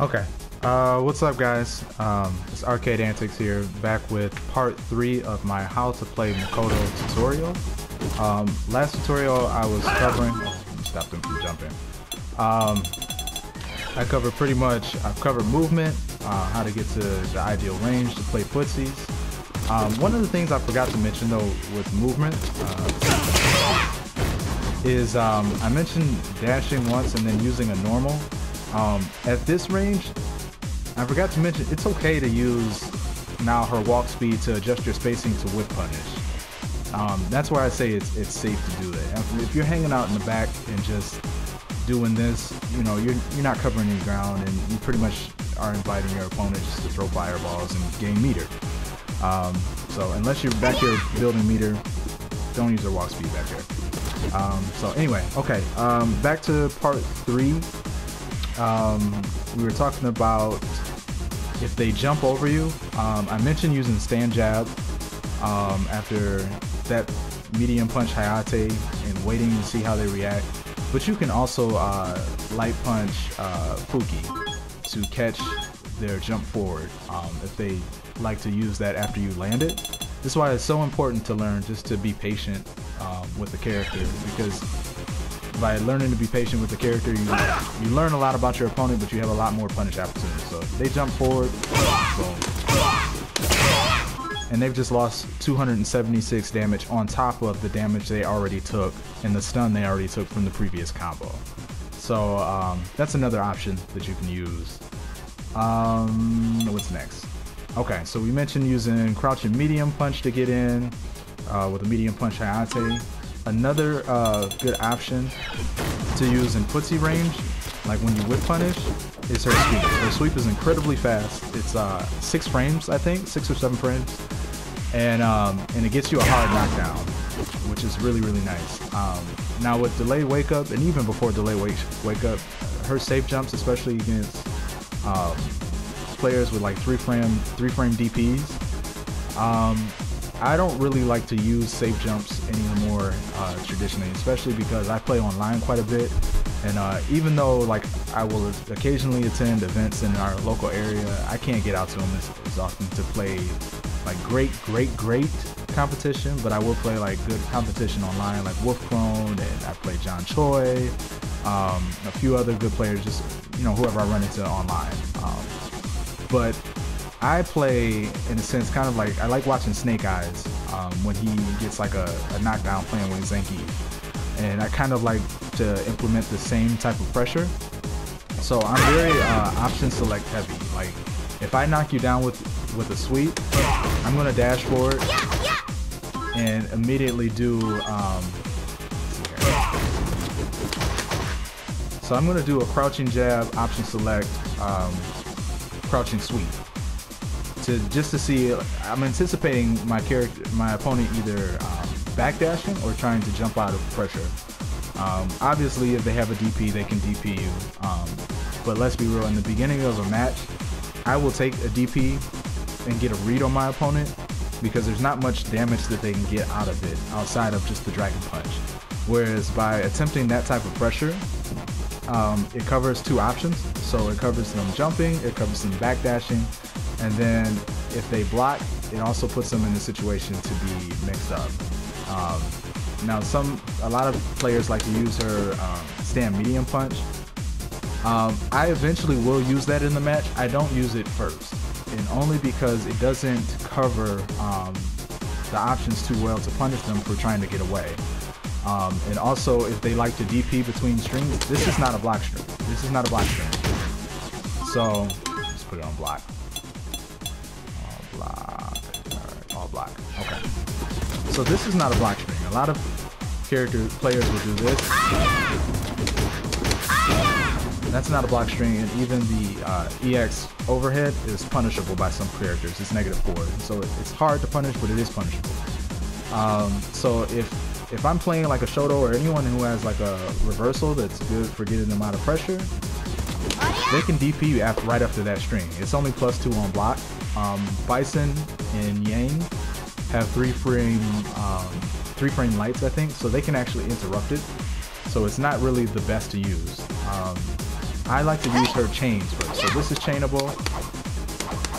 Okay. What's up, guys? It's Arcade Antics here, back with part 3 of my how to play Makoto tutorial. Last tutorial I was covering. Stop them from jumping. I covered I've covered movement, how to get to the ideal range to play footsies. One of the things I forgot to mention though with movement is I mentioned dashing once and then using a normal. At this range, I forgot to mention it's okay to use now her walk speed to adjust your spacing to whip punish. That's why I say it's safe to do that. If you're hanging out in the back and just doing this, you know, you're not covering any ground, and you pretty much are inviting your opponent just to throw fireballs and gain meter. So unless you're back here building meter, don't use her walk speed back here. So anyway, okay, back to part 3. We were talking about if they jump over you. I mentioned using stand jab after that medium punch Hayate and waiting to see how they react. But you can also light punch Fuki to catch their jump forward if they like to use that after you land it. This is why it's so important to learn just to be patient with the character, because by learning to be patient with the character, you learn a lot about your opponent, but you have a lot more punish opportunities. So if they jump forward, boom. And they've just lost 276 damage on top of the damage they already took and the stun they already took from the previous combo. So that's another option that you can use. What's next? Okay, so we mentioned using crouching medium punch to get in with a medium punch Hayate. Another good option to use in footsie range, like when you whip punish, is her sweep. Her sweep is incredibly fast. It's 6 frames, I think, 6 or 7 frames, and it gets you a hard knockdown, which is really nice. Now with delayed wake up, and even before delayed wake up, her safe jumps, especially against players with like 3 frame DPs. I don't really like to use safe jumps anymore traditionally, especially because I play online quite a bit, and even though like I will occasionally attend events in our local area, I can't get out to them as often to play like great competition, but I will play like good competition online, like Wolf Crone, and I play John Choi, a few other good players, just, you know, whoever I run into online. But I play, in a sense, kind of like, I like watching Snake Eyes when he gets like a knockdown playing with Zenki. And I kind of like to implement the same type of pressure. So I'm very option select heavy. Like, if I knock you down with a sweep, I'm going to dash forward and immediately do, so I'm going to do a crouching jab, option select, crouching sweep. Just to see, I'm anticipating my opponent either backdashing or trying to jump out of pressure. Obviously, if they have a DP, they can DP you. But let's be real, in the beginning of a match, I will take a DP and get a read on my opponent, because there's not much damage that they can get out of it outside of just the dragon punch. Whereas by attempting that type of pressure, it covers 2 options. So it covers them jumping, it covers them backdashing, and then if they block, it also puts them in a situation to be mixed up. Now a lot of players like to use her stand medium punch. I eventually will use that in the match. I don't use it first, and only because it doesn't cover the options too well to punish them for trying to get away. And also, if they like to DP between strings, this is not a block string. This is not a block string. So let's put it on block. All block. Okay. So this is not a block string. A lot of players will do this. That's not a block string, and even the EX overhead is punishable by some characters. It's -4. So it's hard to punish, but it is punishable. So if I'm playing like a Shoto or anyone who has like a reversal that's good for getting them out of pressure, they can DP you right after that string. It's only +2 on block. Bison and Yang have 3 frame lights, I think, so they can actually interrupt it. So it's not really the best to use. I like to use her chains first. So this is chainable.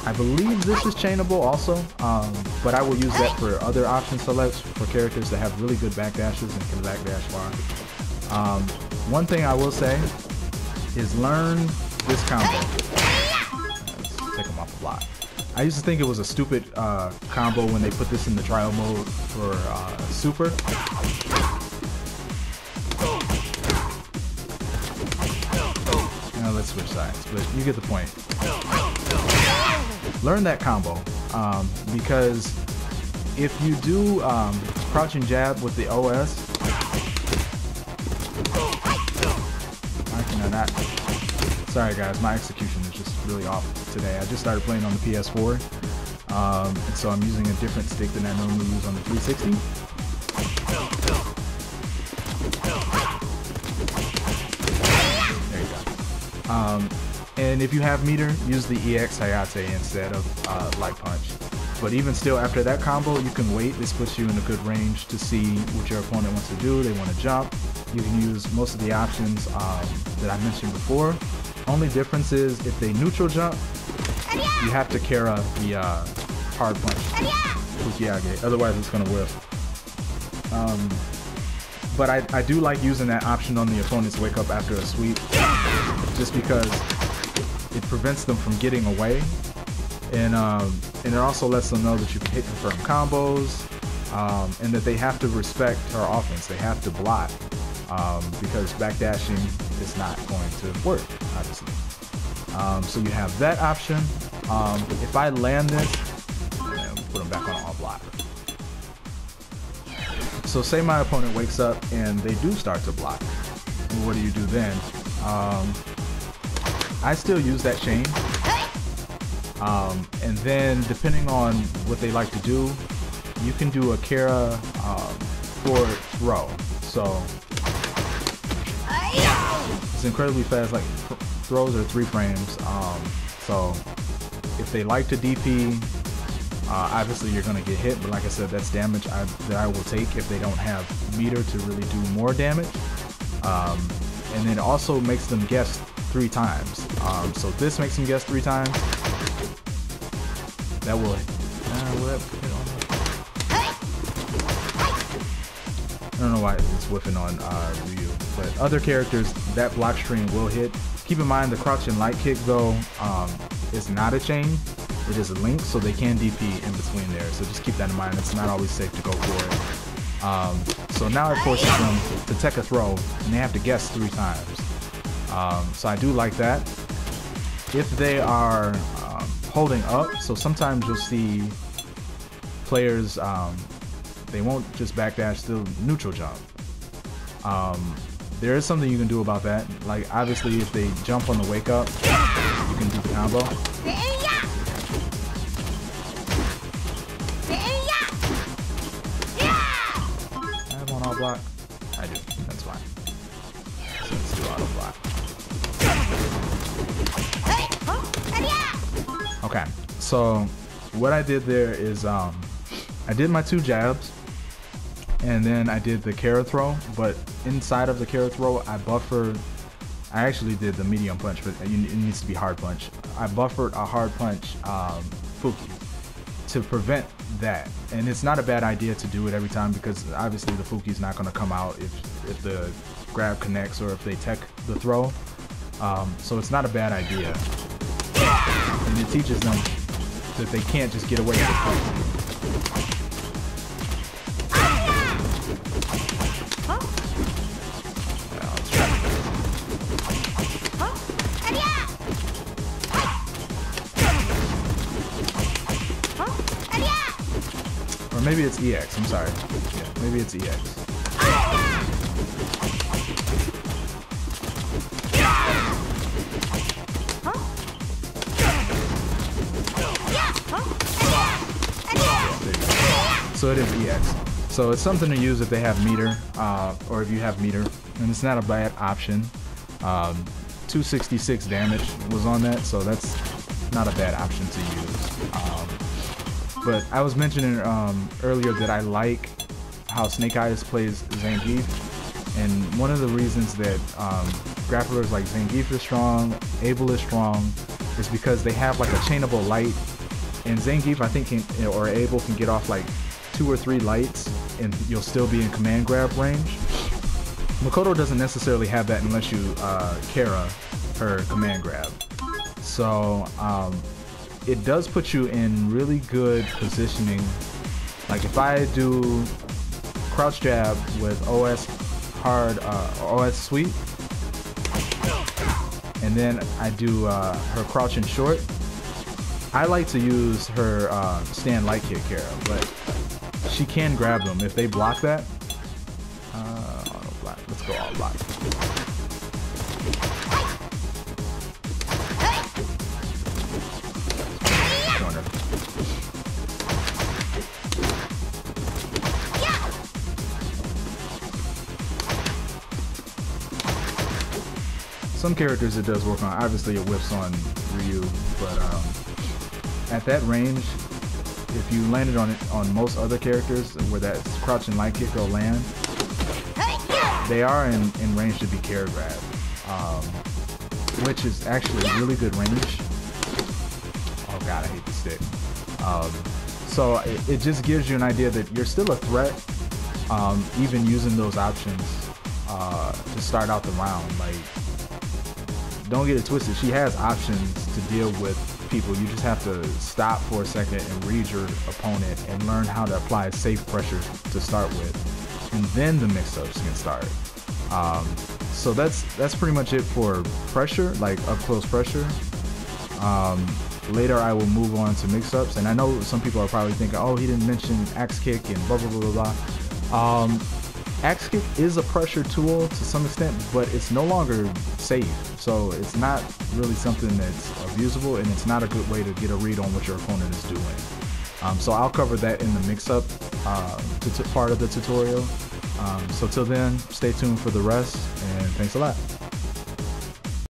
I believe this is chainable also, but I will use that for other option selects for characters that have really good backdashes and can backdash far. One thing I will say is learn this combo. Let's take him off the block. I used to think it was a stupid combo when they put this in the trial mode for Super. Now let's switch sides, but you get the point. Learn that combo, because if you do crouching jab with the OS, I cannot. Sorry guys, my execution is just really off today. I just started playing on the PS4, and so I'm using a different stick than I normally use on the 360. There you go. And if you have meter, use the EX Hayate instead of Light Punch. But even still, after that combo, you can wait. This puts you in a good range to see what your opponent wants to do. They want to jump. You can use most of the options that I mentioned before. Only difference is if they neutral jump, you have to Kara the hard punch, Fukiage. Otherwise, it's going to whiff. But I do like using that option on the opponent's wake up after a sweep, just because it prevents them from getting away, and it also lets them know that you can hit confirm combos, and that they have to respect her offense. They have to block, because backdashing is not going to work, obviously. So you have that option. If I land this, and put them back on all block. So say my opponent wakes up and they do start to block. What do you do then? I still use that chain, and then depending on what they like to do, you can do a Kara forward throw. So it's incredibly fast. Like throws are 3 frames. So if they like to DP, obviously you're gonna get hit. But like I said, that's damage that I will take if they don't have meter to really do more damage. And then it also makes them guess 3 times. So this makes them guess 3 times. That will hit on that? I don't know why it's whiffing on Ryu, but other characters that block string will hit. Keep in mind the crouch and light kick though is not a chain. It is a link, so they can DP in between there. So just keep that in mind. It's not always safe to go for it. So now it forces them to take a throw, and they have to guess 3 times. So I do like that. If they are holding up, so sometimes you'll see players, they won't just backdash, they'll neutral jump. There is something you can do about that. Like obviously if they jump on the wake up, you can do the combo. I have on auto block? I do, that's fine. So let's do auto block. Okay, so what I did there is I did my 2 jabs, and then I did the Kara throw, but inside of the Kara throw I actually did the medium punch, but it needs to be hard punch. I buffered a hard punch Fuki to prevent that, and it's not a bad idea to do it every time, because obviously the Fuki is not going to come out if the grab connects or if they tech the throw, so it's not a bad idea, and it teaches them that they can't just get away with it. Or maybe it's EX, I'm sorry. Yeah, maybe it's EX. So it is EX. So it's something to use if they have meter, or if you have meter, and it's not a bad option. 266 damage was on that, so that's not a bad option to use. But I was mentioning earlier that I like how Snake Eyes plays Zangief, and one of the reasons that grapplers like Zangief is strong, Abel is strong, is because they have like a chainable light. And Zangief, I think, or Abel can get off like 2 or 3 lights, and you'll still be in command grab range. Makoto doesn't necessarily have that unless you Kara her command grab. So it does put you in really good positioning. Like if I do crouch jab with OS hard, OS sweep, and then I do her crouch and short, I like to use her stand light kick Kara, but she can grab them if they block that. Block. Let's go all block. Corner. Some characters it does work on. Obviously it whips on Ryu, but at that range, if you landed on it on most other characters where that crouch and light kick will land, they are in range to be Kara grab, which is actually really good range. Oh god, I hate the stick. So it just gives you an idea that you're still a threat, even using those options to start out the round. Like, don't get it twisted. She has options to deal with people. You just have to stop for a second and read your opponent and learn how to apply safe pressure to start with, and then the mix-ups can start. So that's pretty much it for pressure, like up close pressure. Later I will move on to mix-ups, and I know some people are probably thinking, oh, he didn't mention axe kick and blah blah blah blah blah. Axe kick is a pressure tool to some extent, but it's no longer safe, so it's not really something that's abusable, and it's not a good way to get a read on what your opponent is doing. So I'll cover that in the mix-up part of the tutorial. So till then, stay tuned for the rest, and thanks a lot.